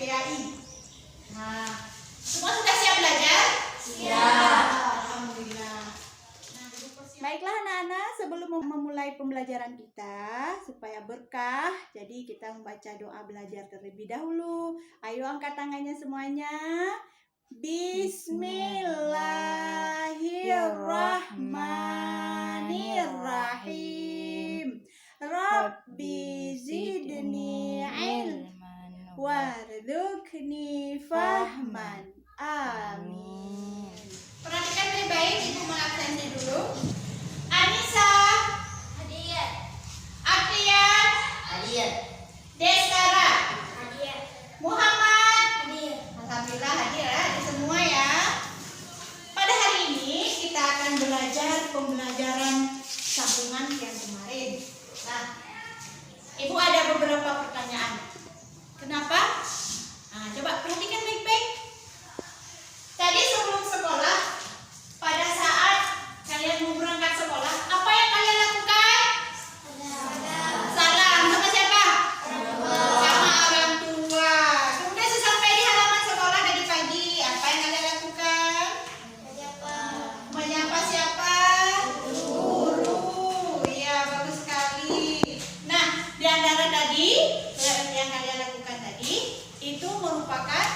PAI. Nah, semua sudah siap belajar? Siap. Alhamdulillah. Baiklah anak-anak, sebelum memulai pembelajaran kita supaya berkah, jadi kita membaca doa belajar terlebih dahulu. Ayo angkat tangannya semuanya. Bismillahirrahmanirrahim. Rabbi zidni ilman warzuqni fahman. Amin. Perhatikan baik-baik, Ibu mengabsensi dulu. Anissa, Hadir. Akrian, Hadir. Deskara, Hadir. Muhammad. Hadir. Alhamdulillah hadir ya semua ya. Pada hari ini kita akan belajar pembelajaran sambungan yang kemarin. Nah, Ibu ada beberapa pertanyaan. Kenapa? Nah, coba perhatikan baik-baik. Tadi sebelum sekolah, pada saat kalian mau berangkat sekolah, apa yang kalian lakukan? Salam sama siapa? Sama orang tua. Kemudian sesampai di halaman sekolah dari pagi, apa yang kalian lakukan? Menyapa siapa? Guru. Iya, bagus sekali. Nah, di antara tadi yang kalian lakukan tadi itu merupakan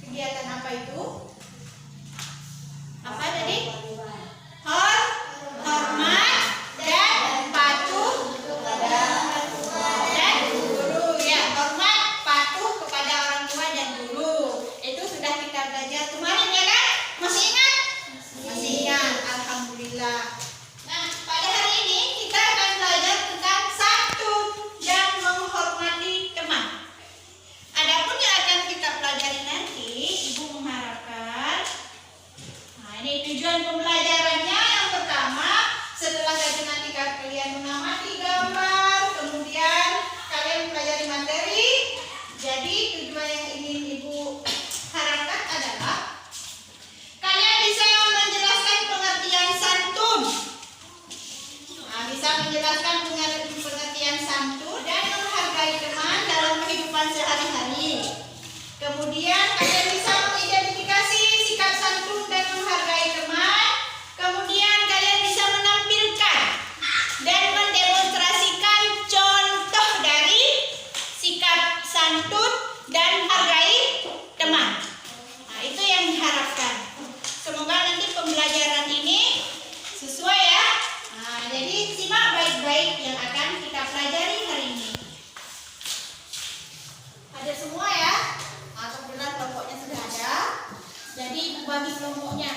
kegiatan apa itu? Apa tadi? Hormat dan patuh dan guru. Ya, hormat, patuh kepada orang tua dan guru. Itu sudah kita belajar kemarin ya kan? Masih ingat? Masih ingat. Alhamdulillah. Nah, pada hari ini kita akan belajar tentang santun dan menghormati teman. Adapun yang akan kita pelajari nanti, Ibu mengharapkan. Nah, ini tujuan pembelajarannya. Yang pertama, setelah tadi nanti kalian mengamati gambar, kemudian kalian mempelajari materi. Jadi tujuan yang ingin Ibu harapkan adalah kalian bisa menjelaskan pengertian santun. Nah, bisa menjelaskan pengertian santun dan menghargai teman dalam kehidupan sehari-hari. Kemudian kalian bisa mengidentifikasi sikap santun dan menghargai teman. Kemudian kalian bisa menampilkan dan mendemonstrasikan contoh dari sikap santun dan menghargai teman. Nah, itu yang diharapkan. Semoga nanti pembelajaran ini sesuai ya. Nah, jadi simak baik-baik yang akan kita pelajari hari ini. Ada semua ya? Alhamdulillah kelompoknya sudah ada. Jadi Ibu bagi kelompoknya.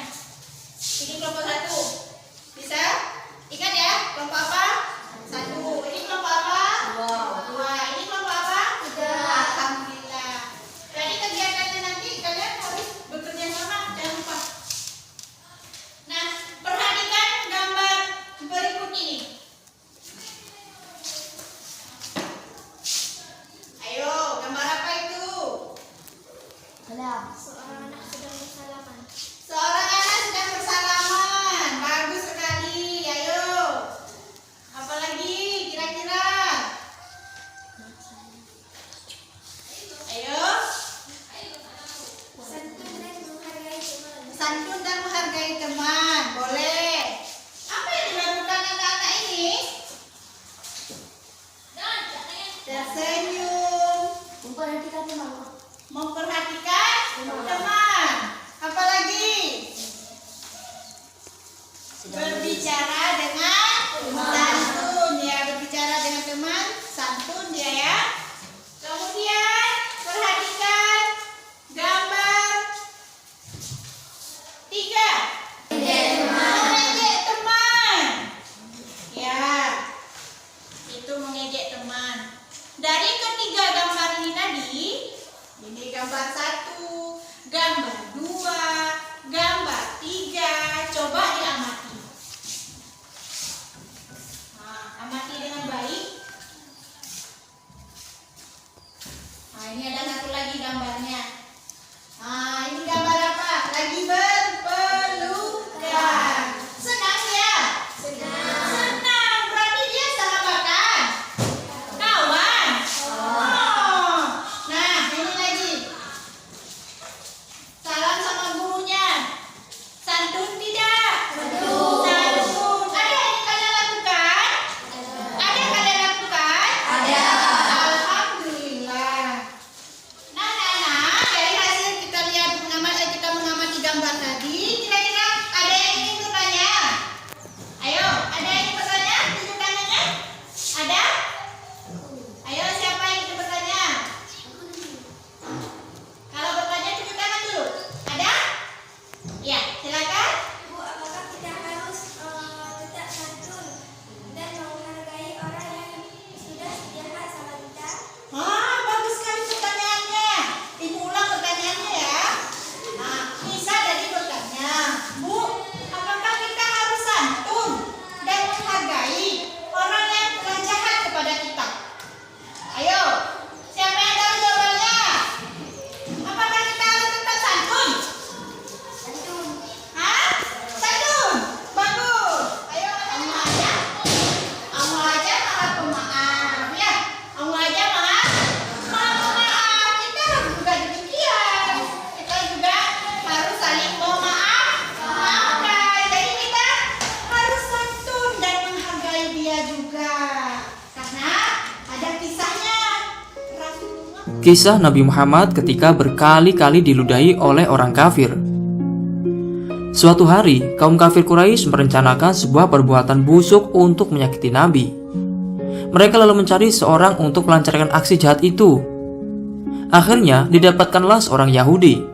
Ini kelompok 1. Bisa? Ingat ya, kelompok apa? 1. Ini kelompok apa? 2. Ini kelompok apa? 3. Alhamdulillah. Jadi kegiatannya nanti kalian harus bekerja sama, jangan lupa. Nah, perhatikan gambar berikut ini. Ayo, gambar apa itu? Salam. Seorang anak sedang bersalaman. Seorang anak sedang bersalaman. Bagus sekali. Ayo. Apalagi kira-kira? Ayo. Santun dan menghargai teman. Santun dan menghargai teman. Boleh. Apa yang dilakukan anak-anak ini? Tersenyum. Memperhatikan teman. Memperhatikan teman. Apalagi? Berbicara dengan santun ya, berbicara dengan teman santun dia ya. Kemudian perhatikan gambar 3. Mengejek teman. Ya, itu mengejek teman. Dari ketiga gambar ini tadi, ini gambar 1, gambar 2, gambar 3, coba diamati. Nah, amati dengan baik. Nah, ini ada satu lagi gambarnya. Nah, ini gambar apa? Lagi berpelukan. Senang ya? Senang. Berarti dia sahabatan. Kawan. Oh. Nah, Kisah Nabi Muhammad ketika berkali-kali diludahi oleh orang kafir. Suatu hari, kaum kafir Quraisy merencanakan sebuah perbuatan busuk untuk menyakiti Nabi. Mereka lalu mencari seorang untuk melancarkan aksi jahat itu. Akhirnya, didapatkanlah seorang Yahudi.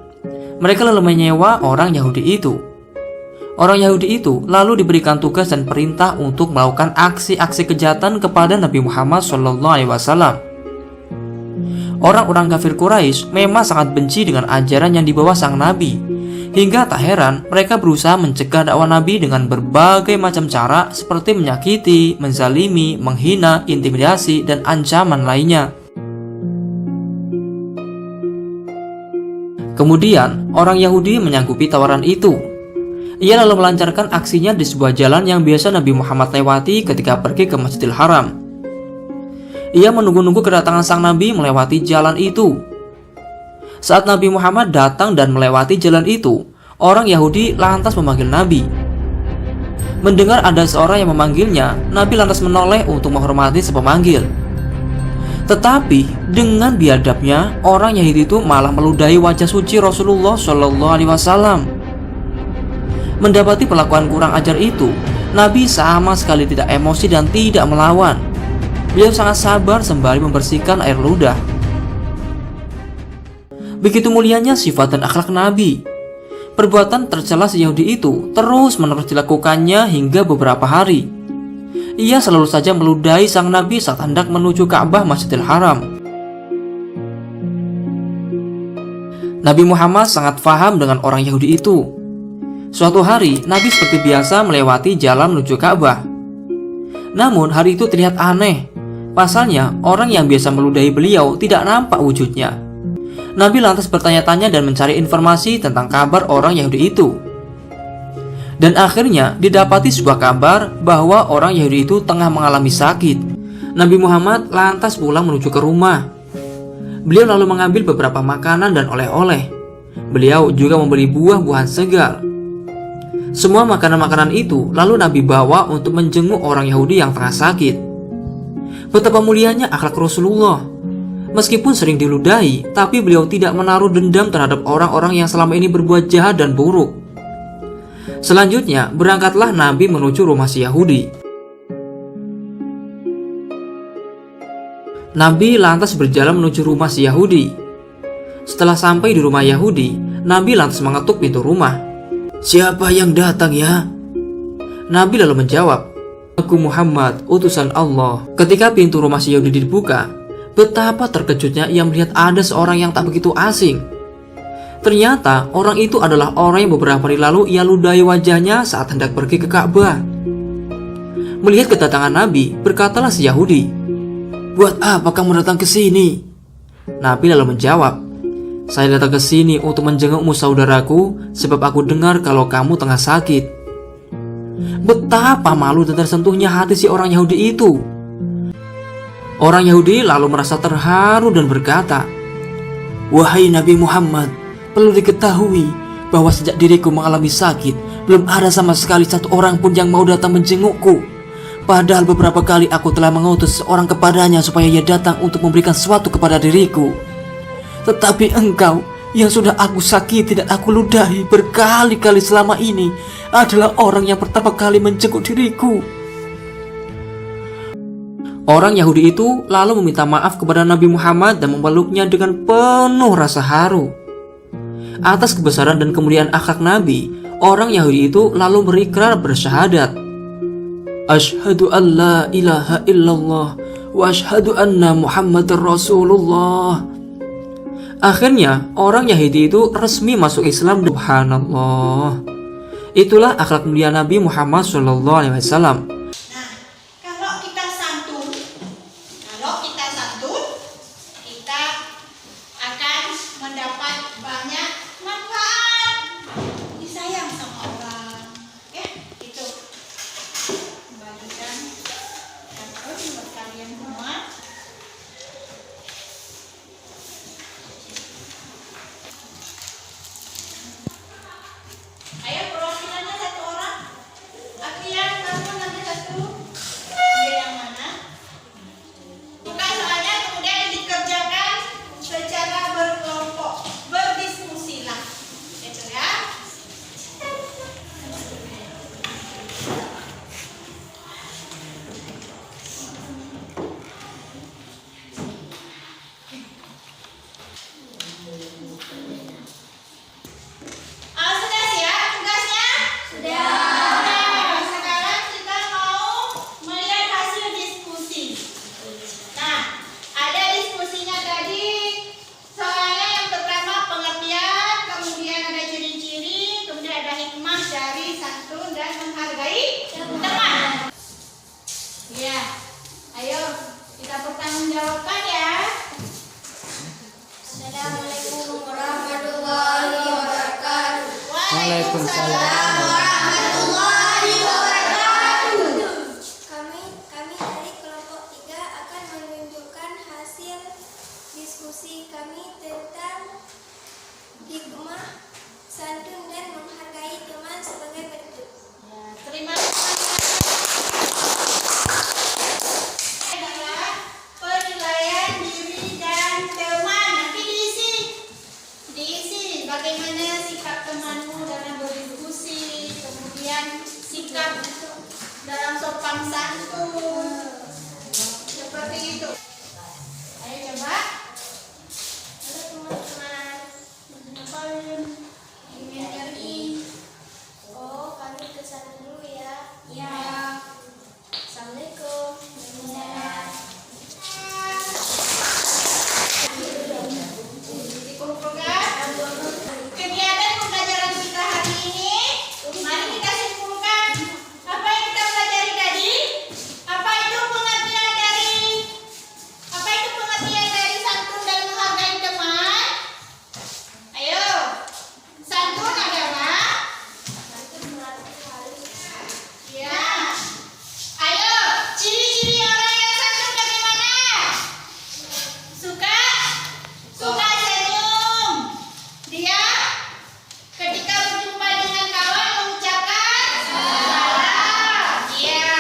Mereka lalu menyewa orang Yahudi itu. Orang Yahudi itu lalu diberikan tugas dan perintah untuk melakukan aksi-aksi kejahatan kepada Nabi Muhammad SAW. Orang-orang kafir Quraisy memang sangat benci dengan ajaran yang dibawa sang Nabi. Hingga tak heran mereka berusaha mencegah dakwah Nabi dengan berbagai macam cara seperti menyakiti, menzalimi, menghina, intimidasi, dan ancaman lainnya. Kemudian, orang Yahudi menyanggupi tawaran itu. Ia lalu melancarkan aksinya di sebuah jalan yang biasa Nabi Muhammad lewati ketika pergi ke Masjidil Haram. Ia menunggu-nunggu kedatangan sang Nabi melewati jalan itu. Saat Nabi Muhammad datang dan melewati jalan itu, orang Yahudi lantas memanggil Nabi. Mendengar ada seorang yang memanggilnya, Nabi lantas menoleh untuk menghormati si pemanggil. Tetapi dengan biadabnya, orang Yahudi itu malah meludahi wajah suci Rasulullah SAW. Mendapati perlakuan kurang ajar itu, Nabi sama sekali tidak emosi dan tidak melawan. Beliau sangat sabar sembari membersihkan air ludah. Begitu mulianya sifat dan akhlak Nabi. Perbuatan tercela si Yahudi itu terus-menerus dilakukannya hingga beberapa hari. Ia selalu saja meludahi sang Nabi saat hendak menuju Ka'bah Masjidil Haram. Nabi Muhammad sangat paham dengan orang Yahudi itu. Suatu hari, Nabi seperti biasa melewati jalan menuju Ka'bah. Namun hari itu terlihat aneh. Pasalnya, orang yang biasa meludahi beliau tidak nampak wujudnya. Nabi lantas bertanya-tanya dan mencari informasi tentang kabar orang Yahudi itu. Dan akhirnya didapati sebuah kabar bahwa orang Yahudi itu tengah mengalami sakit. Nabi Muhammad lantas pulang menuju ke rumah. Beliau lalu mengambil beberapa makanan dan oleh-oleh. Beliau juga membeli buah-buahan segar. Semua makanan-makanan itu lalu Nabi bawa untuk menjenguk orang Yahudi yang tengah sakit. Betapa mulianya akhlak Rasulullah. Meskipun sering diludahi, tapi beliau tidak menaruh dendam terhadap orang-orang yang selama ini berbuat jahat dan buruk. Selanjutnya, berangkatlah Nabi menuju rumah si Yahudi. Nabi lantas berjalan menuju rumah si Yahudi. Setelah sampai di rumah Yahudi, Nabi lantas mengetuk pintu rumah. "Siapa yang datang ya?" Nabi lalu menjawab, "Aku Muhammad, utusan Allah." Ketika pintu rumah si Yahudi dibuka, betapa terkejutnya ia melihat ada seorang yang tak begitu asing. Ternyata orang itu adalah orang yang beberapa hari lalu ia ludahi wajahnya saat hendak pergi ke Ka'bah. Melihat kedatangan Nabi, berkatalah si Yahudi, "Buat apa kamu datang ke sini?" Nabi lalu menjawab, "Saya datang ke sini untuk menjengukmu saudaraku, sebab aku dengar kalau kamu tengah sakit." Betapa malu dan tersentuhnya hati si orang Yahudi itu. Orang Yahudi lalu merasa terharu dan berkata, "Wahai Nabi Muhammad, perlu diketahui bahwa sejak diriku mengalami sakit, belum ada sama sekali satu orang pun yang mau datang menjengukku. Padahal beberapa kali aku telah mengutus seorang kepadanya supaya ia datang untuk memberikan sesuatu kepada diriku. Tetapi engkau yang sudah aku sakiti dan aku ludahi berkali-kali selama ini adalah orang yang pertama kali menjenguk diriku." Orang Yahudi itu lalu meminta maaf kepada Nabi Muhammad dan memeluknya dengan penuh rasa haru. Atas kebesaran dan kemuliaan akhlak Nabi, orang Yahudi itu lalu berikrar bersyahadat, "Asyhadu an la ilaha illallah wa asyhadu anna Muhammadar Rasulullah." Akhirnya, orang Yahudi itu resmi masuk Islam. Subhanallah. Itulah akhlak mulia Nabi Muhammad SAW. Nah, kalau kita santun, kita akan mendapat banyak manfaat. Disayang sama orang, ya, itu. Kembalikan santun buat kalian semua. Ayo perwakilannya satu orang. Akhirnya kamu nanti satu. Dia yang mana? Bukan soalnya kemudian dikerjakan Assalamualaikum warahmatullahi wabarakatuh. Waalaikumsalam. warahmatullahi wabarakatuh. Kami dari kelompok 3 akan menunjukkan hasil diskusi kami tentang hikmah, santun, dan menghargai teman sebagai berikut. Ya, terima kasih. Adalah penilaian diri dan teman. Nanti diisi bagaimana sikap temanmu dalam berdiskusi, kemudian sikap dalam sopan santun, seperti itu. Ayo coba. Halo teman-teman. Ngapain? Ingin dari. Oh, kami ke sana dulu ya. Ya. Assalamualaikum. Kegiatan pembelajaran kita hari ini, mari kita simpulkan apa yang kita pelajari tadi. Apa itu pengertian dari santun dan menghargai teman? Ayo, santun adalah ya. Ayo, ciri-ciri orang yang santun bagaimana? Suka senyum. Dia ketika berjumpa dengan kawan mengucapkan salam. Iya.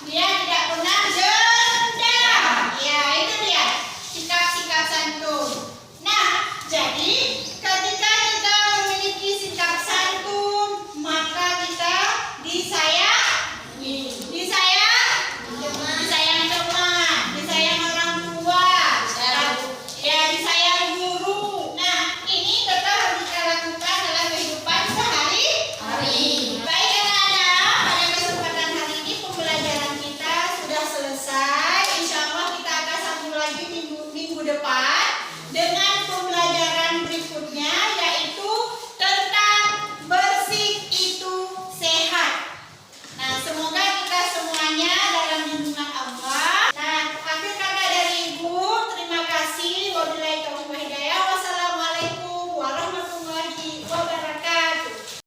Dia tidak pernah dendam. Ya, itu dia sikap-sikap santun. Nah, jadi